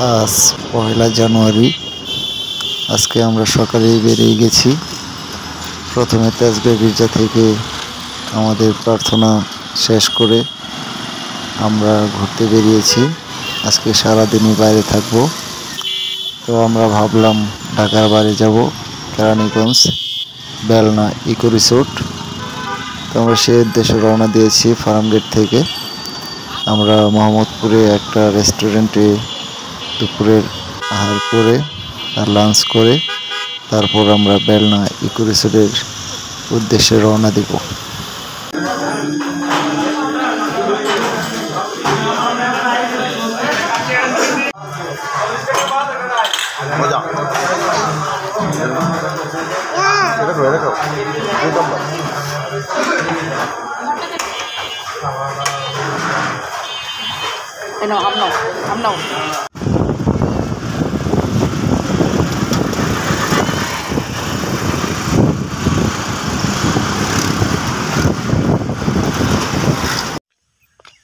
আজ ১লা জানুয়ারি। আজকে আমরা সকালেই বেরিয়ে গেছি। প্রথমে তেজগাঁ গির্জা থেকে আমাদের প্রার্থনা শেষ করে আমরা ঘুরতে বেরিয়েছি। আজকে সারাদিনই বাইরে থাকব। তো আমরা ভাবলাম ঢাকার বাইরে যাব, কেরানীগঞ্জ বেলনা ইকো রিসোর্ট। তো আমরা সেই উদ্দেশ্যে রওনা দিয়েছি ফার্মগেট থেকে। আমরা মোহাম্মদপুরে একটা রেস্টুরেন্টে দুপুরের আহার করে আর লাঞ্চ করে তারপর আমরা বেলনা ইকো রিসোর্টের উদ্দেশ্যে রওনা দিব।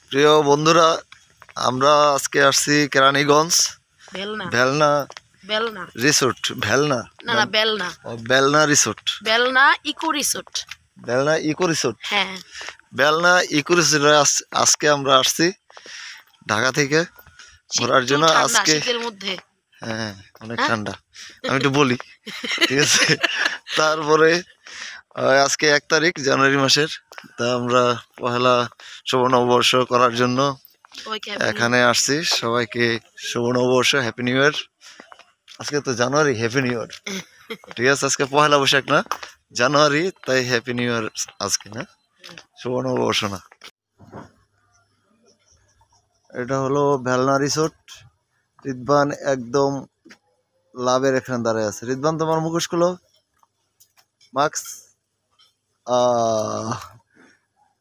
প্রিয় বন্ধুরা, আমরা আজকে আসছি Keraniganj Belna resort. Belna resort, Belna eco resort. হ্যাঁ, বেলনা ইকো রিসোর্টে আজকে আমরা আসছি ঢাকা থেকে ঘোরার জন্য। আজকে হ্যাঁ, অনেক ঠান্ডা, আমি একটু বলি, ঠিক আছে। তারপরে আজকে 1 তারিখ জানুয়ারি মাসের। তা আমরা পহেলা শুভ নববর্ষ করার জন্য এখানে আসছি। সবাইকে শুভ নববর্ষ, হ্যাপি নিউ ইয়ার। আজকে তো জানুয়ারি, হ্যাপি নিউ ইয়ার, ঠিক আছে। আজকে পহেলা বৈশাখ না, জানুয়ারি, তাই হ্যাপি নিউ ইয়ার আজকে, না শুভ নববর্ষ না। এটা হলো বেলনা রিসোর্ট। রিদবান একদম লাভের এখানে দাঁড়ায় আছে। রিদবান, তোমার মুখোশ খুলো, মাস্ক।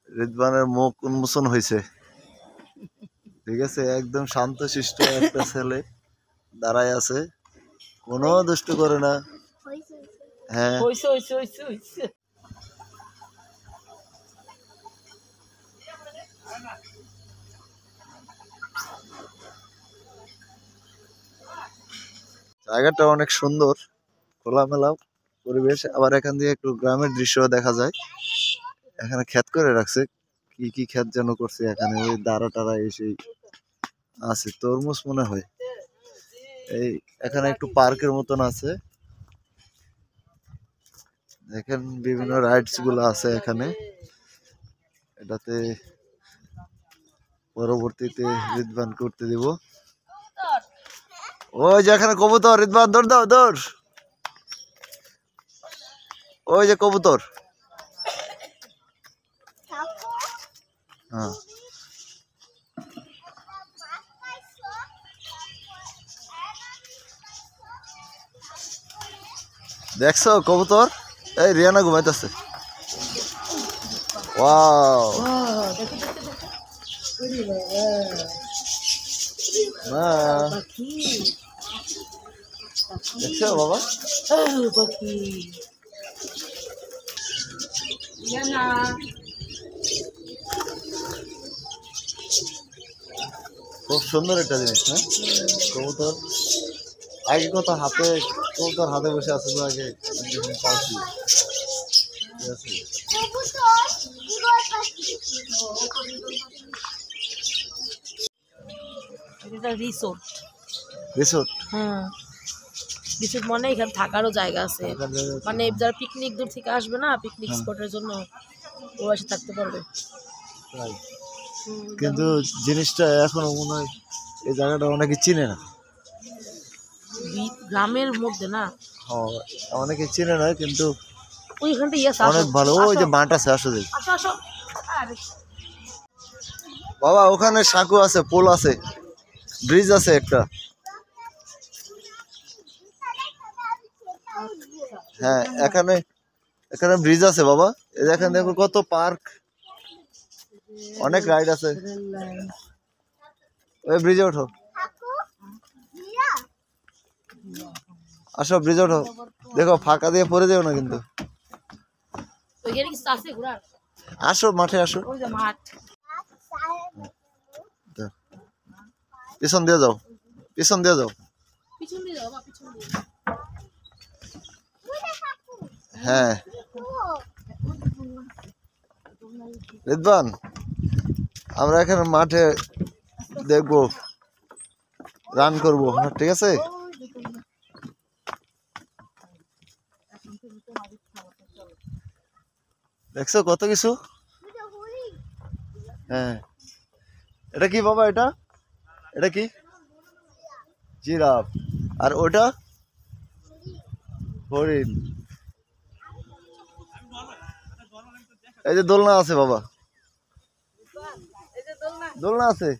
রিদবানের মুখ উন্মোচন হয়েছে, ঠিক আছে। একদম শান্ত শিষ্ট একটা ছেলে দাঁড়ায় আছে, কোনো দুষ্ট করে না। হ্যাঁ, জায়গাটা অনেক সুন্দর, খোলামেলা পরিবেশ। আবার এখান দিয়ে একটু গ্রামের দৃশ্য দেখা যায়। এখানে ক্ষেত করে রাখছে, কি কি ক্ষেত যেন করছে এখানে, ওই দাঁড়া টারা এসে আছে, তরমুজ মনে হয়। এই এখানে একটু পার্কের মতন আছে, দেখেন বিভিন্ন রাইডস গুলো আছে এখানে। এটাতে পরবর্তীতে রিদবান করতে দিব। ওই যে এখানে কবুতর, রিদবান দৌড় দাও, দৌড়। ওই যে কবুতর, হ্যাঁ। দেখছো কবুতর? এই রিয়ানা ঘুমাইতেছে। ওয়াও, না দেখছো বাবা? খুব সুন্দর একটা জিনিস, না কবুতর? আগে কত হাতে, কবুতর হাতে বসে আছে তো আগে, পাখি, ঠিক আছে। রিসোর্ট মানে এখানে থাকারও জায়গা আছে, মানে যারা পিকনিক দূর থেকে আসবে না, পিকনিক স্পটের জন্য ও এসে থাকতে পারবে। কিন্তু জিনিসটা এখনো মনে হয় এই জায়গাটা অনেকে চিনে না, গ্রামের মধ্যে না, অনেকে চিনে না, কিন্তু ওইখানটা অনেক ভালো। ওই যে মাঠ আছে, আসো দেখি বাবা। ওখানে সাঁকু আছে, পোল আছে, ব্রিজ আছে একটা। হ্যাঁ, এখানে এখানে ব্রিজ আছে বাবা। এখানে দেখো কত পার্ক, অনেক রাইড আছে। ওই ব্রিজে ওঠো, আসো ব্রিজে ওঠো। দেখো ফাঁকা দিয়ে পড়ে যাও না কিন্তু। আসো মাঠে, আসো, পিছন দিয়ে যাও। পিছন দিয়ে যাও। পিছন দিয়ে যাও, পিছন দিয়ে। হ্যাঁ রিদওয়ান, আমরা এখানে মাঠে দেখবো, রান করবো, ঠিক আছে? দেখছো কত কিছু। হ্যাঁ, এটা কি বাবা? এটা এটা কি? জিরাফ। আর ওটা হরিণ। এই যে দোলনা আছে বাবা, দোলনা আছে।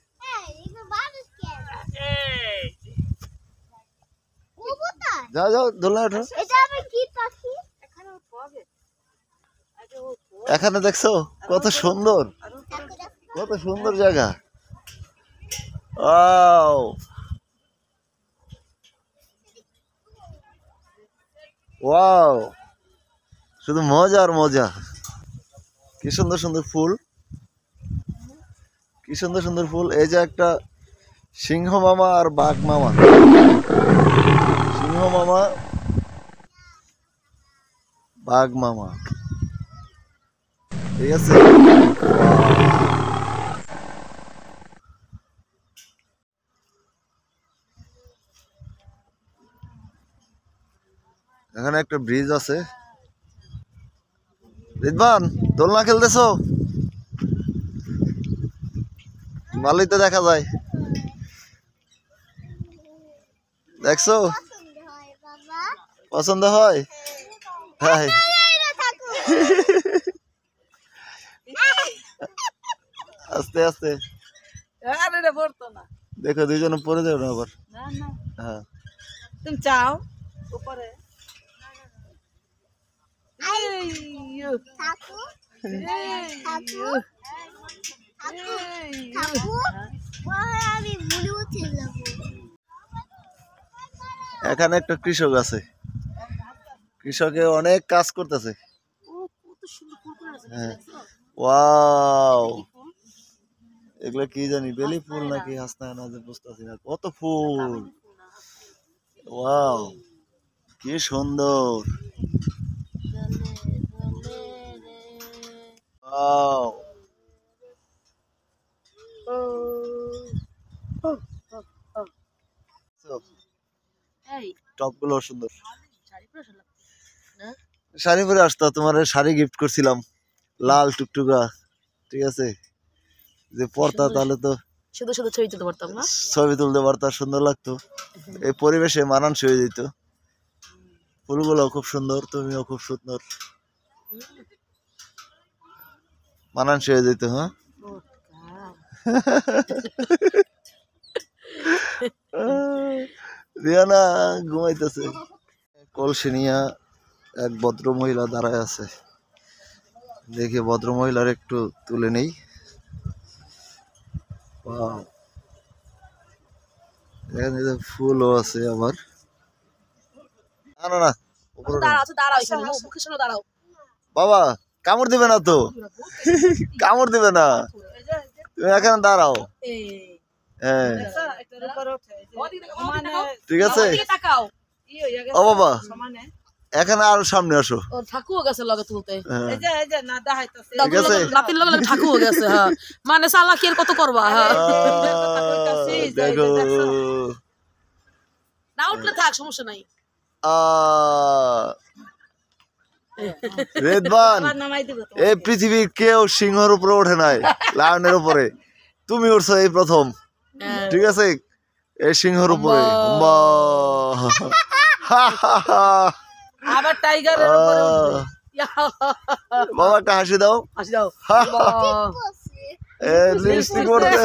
যাও যাও, দোলনা ওঠো। এখানে দেখছো কত সুন্দর, কত সুন্দর জায়গা। ওয়াও, ওয়াও, শুধু মজা আর মজা। কি সুন্দর সুন্দর ফুল, কি সুন্দর সুন্দর ফুল। এই যে একটা সিংহ মামা আর বাঘ মামা, সিংহ মামা বাঘ মামা, ঠিক আছে? এখানে একটা ব্রিজ আছে। রিদওয়ান, দোলনা খেলতেছো? ভালোই তো দেখা যায়। দেখছো পছন্দ হয়? হ্যাঁ, আস্তে আস্তে দেখো, দুইজনে পরে যাবে না আবার। হ্যাঁ, তুমি চাও উপরে এখানে একটা কৃষক আছে, কৃষকে অনেক কাজ করতেছে। হ্যাঁ, ওয়াও, এগুলো কি জানি, বেলি ফুল নাকি হাসনা না, বুঝতেছি না। কত ফুল, ওয়াও, কি সুন্দর। ওয়াও, টপ গুলো সুন্দর। শাড়ি পরে আসতো, তোমার শাড়ি গিফট করছিলাম, লাল টুকটুকা, ঠিক আছে? যে পরতা তাহলে তো শুধু শুধু ছবি তুলতে পারতাম না, ছবি তুলতে পারতাম, সুন্দর লাগতো। এই পরিবেশে মানানসই হয়ে যেত। ফুলগুলো খুব সুন্দর, তুমিও খুব সুন্দর, মানানসই হয়ে যেত। হ্যাঁ, রিয়ানা ঘুমাইতেছে। কলসি নিয়া এক ভদ্র মহিলা দাঁড়ায় আছে, দেখি ভদ্র মহিলার একটু তুলে নেই। ওয়াও, এখানে যে ফুলও আছে আবার। না না না, উপরে না। দাঁড়াও। বাবা কামড় দিবে না তো, কামড় দিবে না, তুমি এখানে দাঁড়াও। হ্যাঁ, ঠিক আছে। ও বাবা, এখানে আরো সামনে আসো। ঠাকুর গেছে লগে তুলতে, হ্যাঁ, ঠিক আছে, নাতির লগে লগে ঠাকুর গেছে। হ্যাঁ, মানে চালাকি আর কত করবা। হ্যাঁ, দেখো, না উঠলে থাক, সমস্যা নাই। রেদওয়ান, এই পৃথিবীর কেউ সিংহের উপরে ওঠে নাই, লায়নের উপরে। তুমি উঠছো এই প্রথম, ঠিক আছে? এই সিংহের উপরে। আবার টাইগারের উপরে উঠবে। বাবা একটা হাসি দাও, হাসি দাও। লিপস্টিক পড়ছে,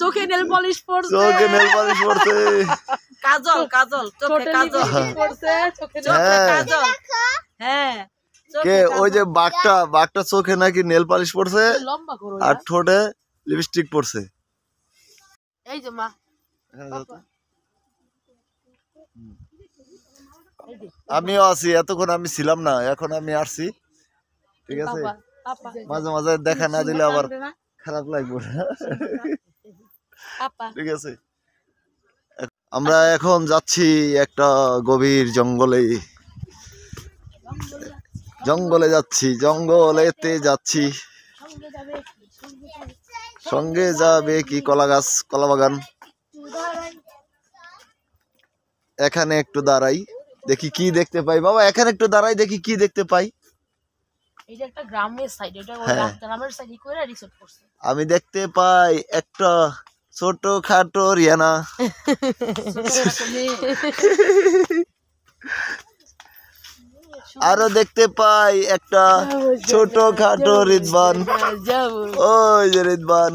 চোখে নেল পলিশ পড়ছে, চোখে নেল পালিশ পড়ছে, কাজল কাজল চোখে কাজল পড়ছে, চোখে কাজল। হ্যাঁ, কে ওই যে বাঘটা চোখে নাকি নেল পালিশ পড়ছে লম্বা করো আর ঠোঁটে লিপস্টিক পড়ছে। এই যে মা, আমিও আছি, এতক্ষণ আমি ছিলাম না, এখন আমি আসছি, ঠিক আছে? মাঝে মাঝে দেখা না দিলে আবার খারাপ লাগবে না। আপা ঠিক আছে, আমরা এখন যাচ্ছি একটা গভীর জঙ্গলে। জঙ্গলে যাচ্ছি, জঙ্গলেতে যাচ্ছি। সঙ্গে যাবে সঙ্গে যাবে কি? কলা গাছ, কলা বাগান। এখানে একটু দাঁড়াই, দেখি কি দেখতে পাই। বাবা এখানে একটু দাঁড়াই, দেখি কি দেখতে পাই। এটা একটা গ্রামের সাইড, এটা হ্যাঁ। গ্রামের সাইড করে রিসোর্ট করছে। আমি দেখতে পাই একটা ছোট খাটো রিয়ানা। আরো দেখতে পাই একটা ছোট খাটো রিদবান। ওই যে রিদবান।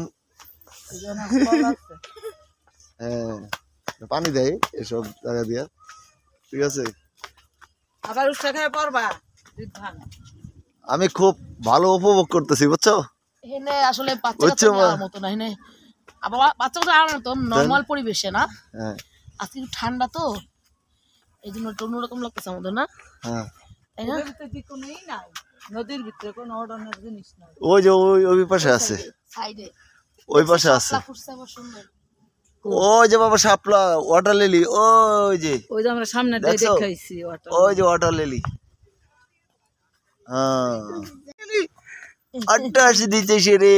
হ্যাঁ, পানি দেয় এসব জায়গা দিয়া। ঠিক আছে, আবার উৎসা খায় পড়বা রিদবান। আমি খুব ভালো উপভোগ করতেছি, বুঝছো? এখানে আসলে বাচ্চা বুঝছো কাচ্চা মা? যাওয়ার মতো না, এখানে আবার বাচ্চা কাচ্চা আর মতো নর্মাল পরিবেশে না। হ্যাঁ আজকে একটু ঠান্ডা তো, এই জন্য একটু অন্যরকম লাগতেছে আমাদের, না হ্যাঁ। তাই না? নদীর ভিতরে কোনো অর্ডার জিনিস নাই। ওই যে ওই পাশে আছে, সাইডে ওই পাশে আছে। ফুটছে আবার সুন্দর। ওই যে বাবা শাপলা, ওয়াটার লিলি। ওই যে, ওই যে আমরা সামনে দেখছো? দেখাইছি ওই যে ওয়াটার লিলি। হ্যাঁ, আড্ডা আসি দিতে সেরে।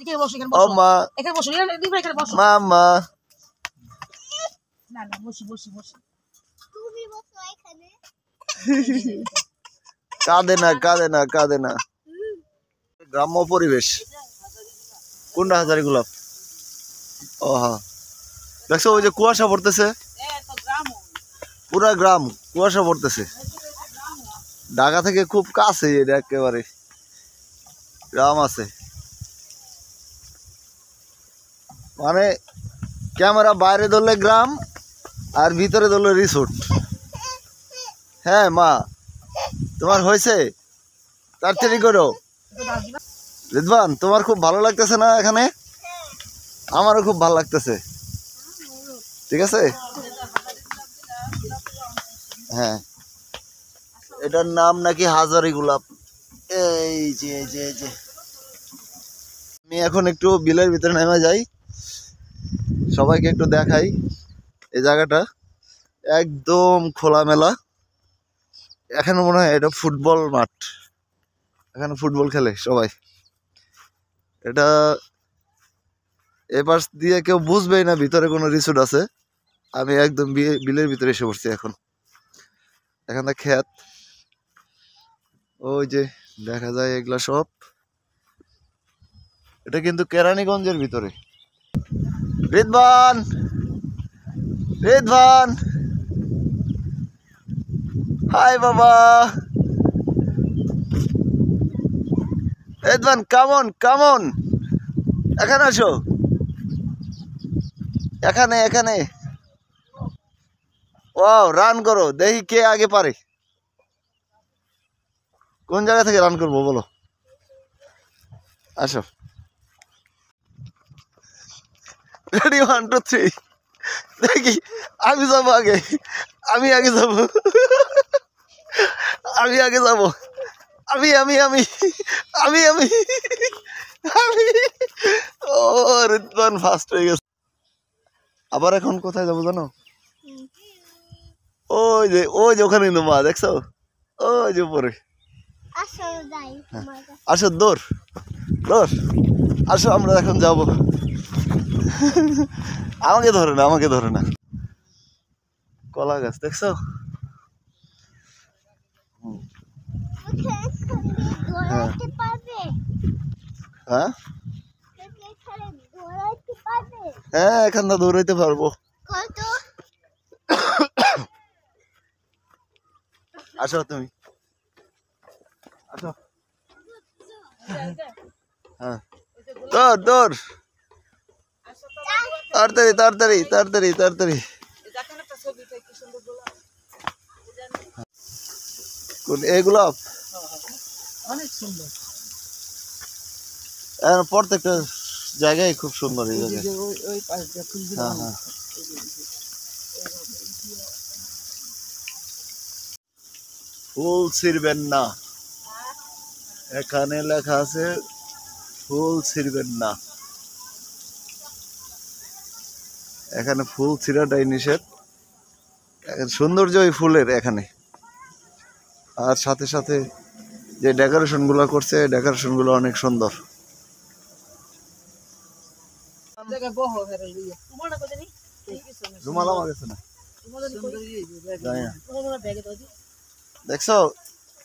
এখানে বসো, এখানে ও বসো, মা, এখানে বসো, এখানে বসো। মামা। না না, বসি বসি বসি। কাঁদে না, কাঁদে না, কাঁদে না। গ্রাম্য পরিবেশ। কোনটা হাজারি গোলাপ? ও হ্যাঁ, দেখছো ওই যে কুয়াশা পড়তেছে, পুরা গ্রাম কুয়াশা পড়তেছে। ঢাকা থেকে খুব কাছে, এটা একেবারে গ্রাম আছে। মানে ক্যামেরা বাইরে ধরলে গ্রাম, আর ভিতরে ধরলে রিসোর্ট। হ্যাঁ মা, তোমার হয়েছে? তাড়াতাড়ি করো। রিদওয়ান, তোমার খুব ভালো লাগতেছে না এখানে? আমারও খুব ভালো লাগতেছে। ঠিক আছে, হ্যাঁ, এটার নাম নাকি হাজারি গোলাপ। এই যে এই যে এই যে, আমি এখন একটু বিলের ভিতরে নেমে যাই, সবাইকে একটু দেখাই। এই জায়গাটা একদম খোলামেলা। এখানে মনে হয় এটা ফুটবল মাঠ, এখানে ফুটবল খেলে সবাই। এটা এপাশ দিয়ে কেউ বুঝবেই না ভিতরে কোনো রিসোর্ট আছে। আমি একদম বিলের ভিতরে এসে পড়ছি এখন। এখানে ক্ষেত, ওই যে দেখা যায় এগুলা সব। এটা কিন্তু কেরানীগঞ্জের ভিতরে। রিদওয়ান, রিদওয়ান, হাই বাবা। রিদওয়ান, কামন কামন, এখানে আসো, এখানে এখানে। ওয়াও, রান করো, দেখি কে আগে পারে। কোন জায়গা থেকে রান করবো বলো? আসো, রেডি, 1 2 3। দেখি, আমি যাবো আগে, আমি আগে যাবো, আমি আগে যাবো। আমি আমি আমি আমি আমি আমি ও, রিদওয়ান ফার্স্ট হয়ে গেছে। আবার এখন কোথায় যাবো জানো? ওই যে ওখানে কিন্তু মা, দেখছো? ওই যে উপরে। আসো, দৌড় দৌড়, আসো, আমরা এখন যাবো। আমাকে ধরে না, আমাকে ধরে না। কলা গাছ দেখছো? হ্যাঁ হ্যাঁ হ্যাঁ, এখান থেকে দৌড়াইতে পারবো। আসো তুমি, আসো। হ্যাঁ, দৌড় দৌড়, তাড়াতাড়ি তাড়াতাড়ি তাড়াতাড়ি তাড়াতাড়ি। কোন এগুলো? অনেক সুন্দর। প্রত্যেকটা জায়গায় খুব সুন্দর এই জায়গায়। ওই পাশ দিয়ে ফুল হ্যাঁ হ্যাঁ, ফুল ছিঁড়বেন না, এখানে লেখা আছে ফুল ছিঁড়বেন না, এখানে ফুল ছিঁড়াটাই নিষেধ। সৌন্দর্য ওই ফুলের এখানে, আর সাথে সাথে যে ডেকোরেশন গুলো করছে ডেকোরেশন গুলো অনেক সুন্দর। রুমাল আমার কাছে না, জানি না। দেখছো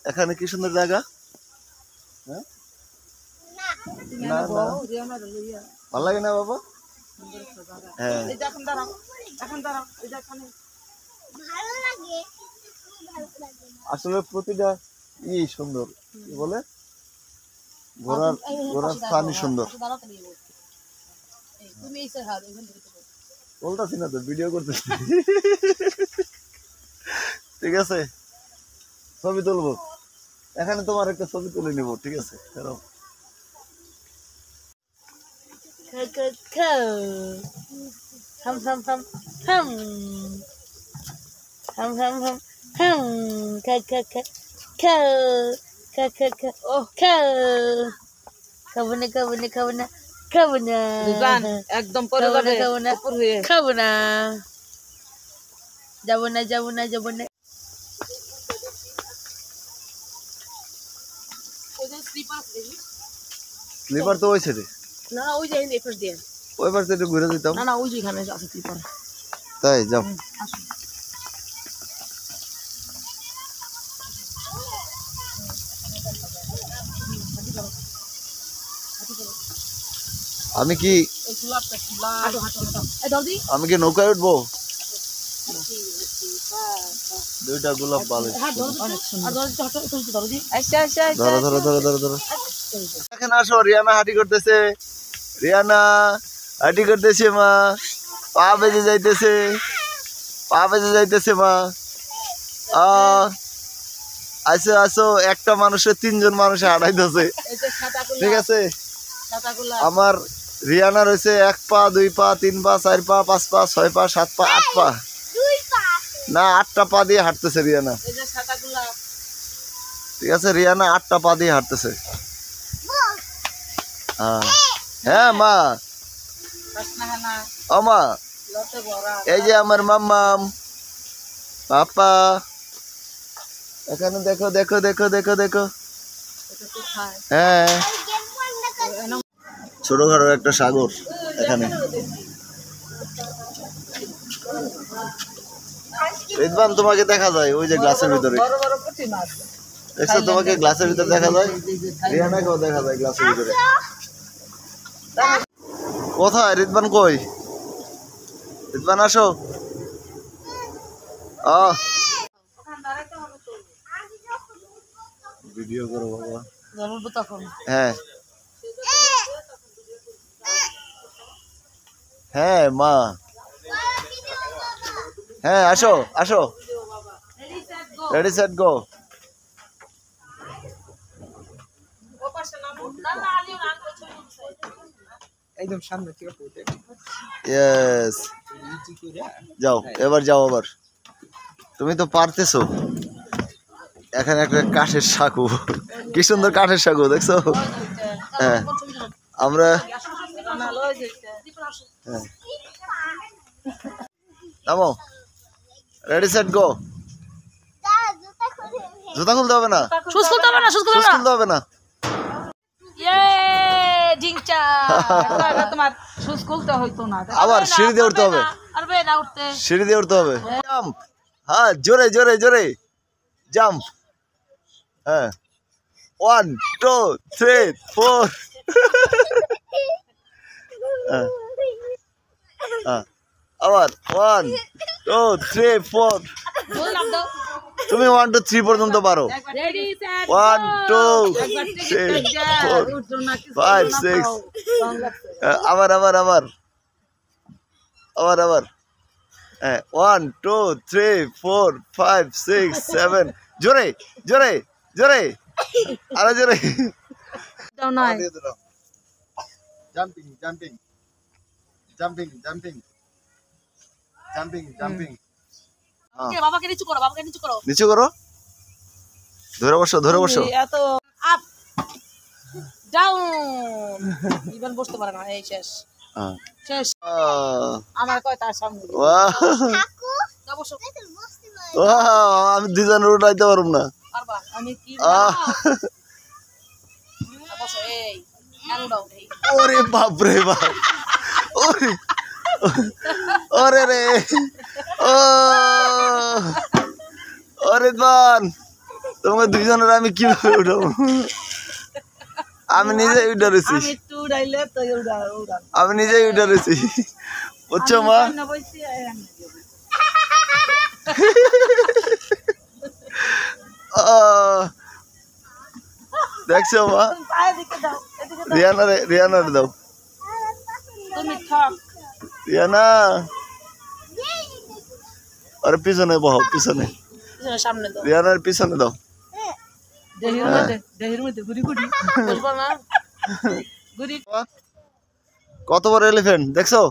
এখানে কি সুন্দর জায়গা, হ্যাঁ? না না ভালো লাগে না বাবা? হ্যাঁ আসলে প্রতিটা সুন্দর, কি বলে ঘোরার ঘোরার স্থানই সুন্দর। বলতেছি না তো, ভিডিও করতেছি। ঠিক আছে, ছবি তুলবো এখানে, তোমার একটা ছবি তুলে নিব, ঠিক আছে? Hum hum hum hum hum hum hum hum ka ka ka ka ka ka ka oh ka kabuna kabuna kabuna kabuna রিবান একদম পরে যাবে উপর হয়ে kabuna যাবো না যাবো না যাবো না স্লিপার তো ওই ছেড়ে, না ওই যে এফার দিয়ে ওই পাশে একটু ঘুরে দিতাম। না না ওই যে এখানে আছে স্লিপার। তাই যাও। আমি কি আমি কি নৌকায় উঠবো? দুইটা গোলাপ ভালো, ধরো ধরো ধরো ধরো ধরো। এখানে আসো, রিয়ানা হাঁটি করতেছে, রিয়ানা হাঁটি করতেছে মা, পা বেজে যাইতেছে, পা বেজে যাইতেছে মা। আসো আসো, একটা মানুষের তিনজন মানুষে হাঁটাইতেছে, ঠিক আছে? আমার রিয়ানার হয়েছে 1 পা 2 পা 3 পা 4 পা 5 পা 6 পা 7 পা 8 পা, না 8টা পা দিয়ে হাঁটতেছে রিয়ানা, ঠিক আছে? রিয়ানা 8টা পা দিয়ে হাঁটতেছে। হ্যাঁ মা, ও মা, এই যে আমার মাম্মাম পাপা, এখানে দেখো দেখো দেখো দেখো দেখো। হ্যাঁ, ছোটখাটো একটা সাগর এখানে। রিদওয়ান তোমাকে দেখা যায় ওই যে গ্লাসের ভিতরে, দেখছো? তোমাকে গ্লাসের ভিতরে দেখা যায়, রিয়ানাকেও দেখা যায় গ্লাসের ভিতরে। কোথায় রিদওয়ান? কই রিদওয়ান? আসো। ভিডিও করো বাবা। হ্যাঁ হ্যাঁ মা, হ্যাঁ আসো আসো, রেডি সেট গো। একদম সামনে থেকে ইয়েস, যাও এবার, যাও আবার। তুমি তো পারতেছো। এখানে একটা কাঠের সাঁকো, কি সুন্দর কাঠের সাঁকো, দেখছো? হ্যাঁ আমরা, হ্যাঁ নামো, রেডি সেট গো। জুতা খুলতে হবে না, শুজ খুলতে হবে না, শুজ শুজ খুলতে হবে না। ঝিংচা তোমার শুজ খুলতে হইতো না, আবার সিঁড়ি দিয়ে উঠতে হবে, পারবে না উঠতে, সিঁড়ি দিয়ে উঠতে হবে। জাম্প, হ্যাঁ জোরে জোরে জোরে জাম্প। হ্যাঁ 1 2 3 4। আবার 1 2 3 4। তুমি 1 2 3 পর্যন্ত পারো। 1 2 3 4 5 6। আবার আবার আবার আবার আবার। 1 2 3 4 5 6 7। জোরে জোরে জোরে, আরো জোরে। Jumping jumping jumping jumping jumping jumping. বাবাকে নিচু করো, বাবাকে নিচু করো, নিচু করো, ধরে বসো ধরে বসো। এত আপ ডাউন ইভেন বসতে পারে না এই শেষ শেষ আমার কয় তার সামনে আমি দুজনের উঠাইতে পারব না পারবা আমি কি বসো এই কেন দাও এই ওরে বাপ রে বাপ ওরে ওরে রে ও ওরে বান তোমাকে দুজনের আমি কিভাবে উঠাবো আমি নিজেই উঠে রয়েছি আমি একটু উড়াইলে তো আমি নিজেই উঠে রয়েছি বুঝছো মা দেখছো মা রিয়ানারে দাও তুমি থাক রিয়ানা আরে পিছনে বহ পিছনে সামনে দাও রিয়ানার পিছনে দাও দেহের মধ্যে ঘুরি ঘুরি বলবো না ঘুরি কত বড় এলিফ্যান্ট দেখছো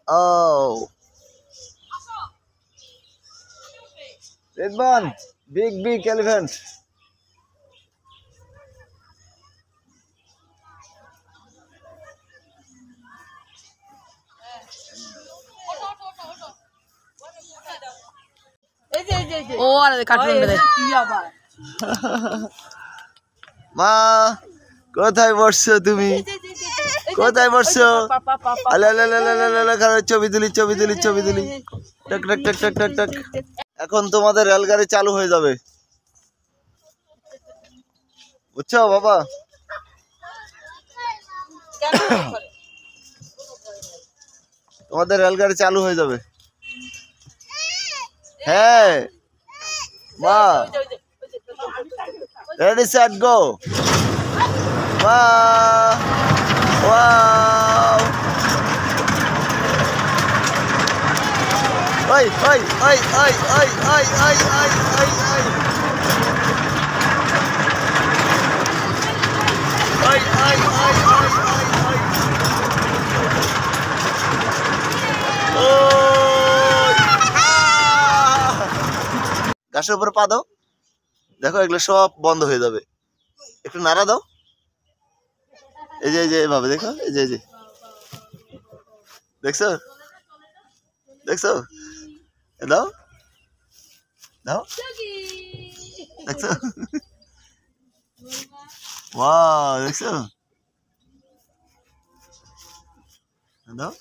ও রেডবান বিগ এলিফ্যান্ট ও আরে কার্টুন কি আবার মা কোথায় বসছো তুমি কোথায় বসছো ছবি তুলি টক টক টক টক টক টক এখন তোমাদের রেলগাড়ি চালু হয়ে যাবে বুঝছো বাবা তোমাদের রেলগাড়ি চালু হয়ে যাবে হ্যাঁ মা রেডি সেট গো ওয়াও ওই ওই ওই ওই ওই ওই ওই ওই ওই ওই ওই ওই ওই ওই ওই গাছের উপরে পা দাও দেখো এগুলো সব বন্ধ হয়ে যাবে একটু নাড়া দাও এই যে এভাবে দেখো এই যে দেখছো দেখছো দাও দাও দেখছো ওয়াও দেখছো দাও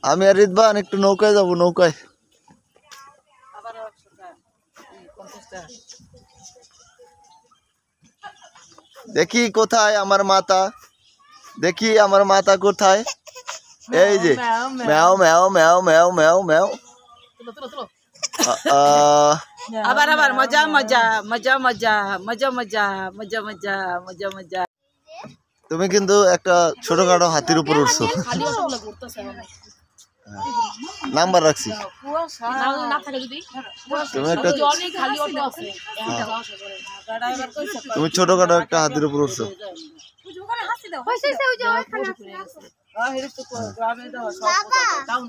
আমি আর রিদবান একটু নৌকায় যাবো নৌকায় দেখি কোথায় আমার মাতা দেখি আমার মাতা কোথায় এই যে ম্যাও ম্যাও ম্যাও ম্যাও ম্যাও ম্যাও আবার আবার মজা মজা মজা মজা মজা মজা মজা মজা মজা মজা তুমি কিন্তু একটা ছোটখাটো হাতির উপর উঠছো নাম্বার রাখছি তুমি ছোটখাটো একটা হাতির উপর উঠছো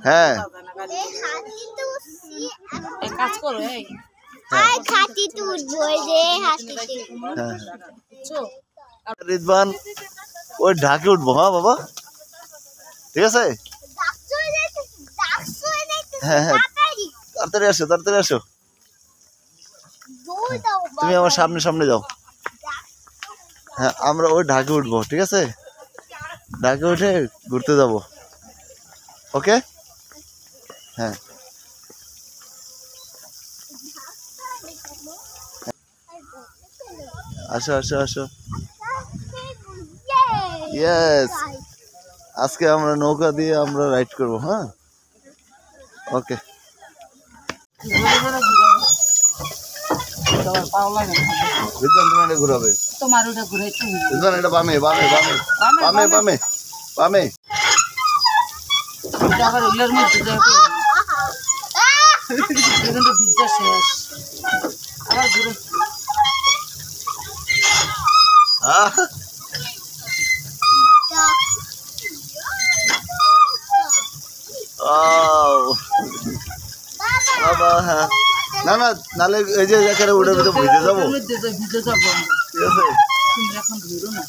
হ্যাঁ কাজ করো রিদবান ওই ঢাকে উঠবো হ্যাঁ বাবা ঠিক আছে হ্যাঁ হ্যাঁ তাড়াতাড়ি আসো তুমি আমার সামনে যাও হ্যাঁ আমরা ওই ঢাকে উঠবো ঠিক আছে ঢাকে উঠে ঘুরতে যাব ওকে হ্যাঁ আসো ইয়েস আজকে আমরা নৌকা দিয়ে আমরা রাইড করব হ্যাঁ ওকে ঘুরাবে তোমার ওটা ঘুরাইতে এটা বামে আবার ওগুলোর মধ্যে ভিজা শেষ আবার ঘুরে বাবা হ্যাঁ না না, নালে এই যে এখানে ওটার ভিতরে ভিজে যাবো। ভিজে যাবো ঠিক আছে, তুমি এখন ধরো না।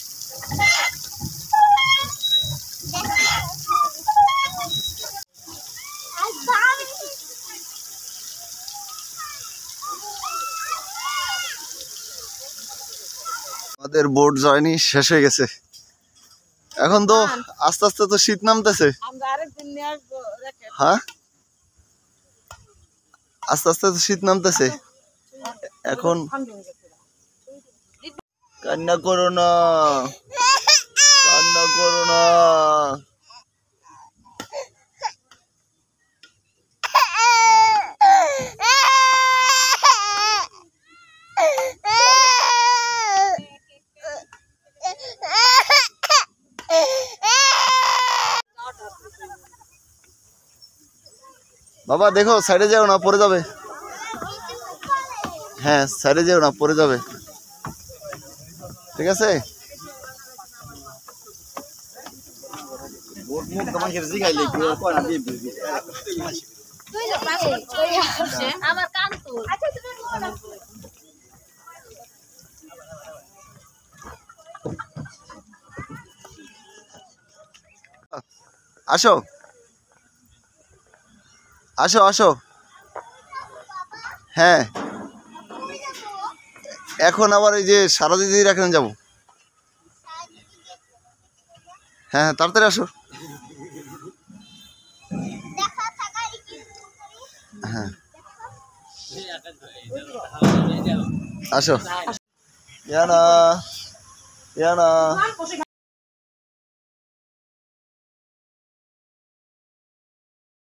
আমাদের বোট জার্নি শেষ হয়ে গেছে। এখন তো আস্তে আস্তে তো শীত নামতেছে। আমরা আরেকদিন নিয়ে আসবো, রেখে হ্যাঁ, আস্তে আস্তে তো শীত নামতেছে এখন। ঠান্ডা হয়ে গেছে। কান্না করো না, কান্না করো না। বাবা দেখো, সাইডে যাও না, পড়ে যাবে। হ্যাঁ, সাইডে যাও না, পড়ে যাবে। ঠিক আছে, আমার কান তো আসো আসো আসো। হ্যাঁ, এখন আবার এই যে সারা দিদি রাখেন যাবো। হ্যাঁ হ্যাঁ, তাড়াতাড়ি আসো। হ্যাঁ, আসো। ইয়ানা ইয়ানা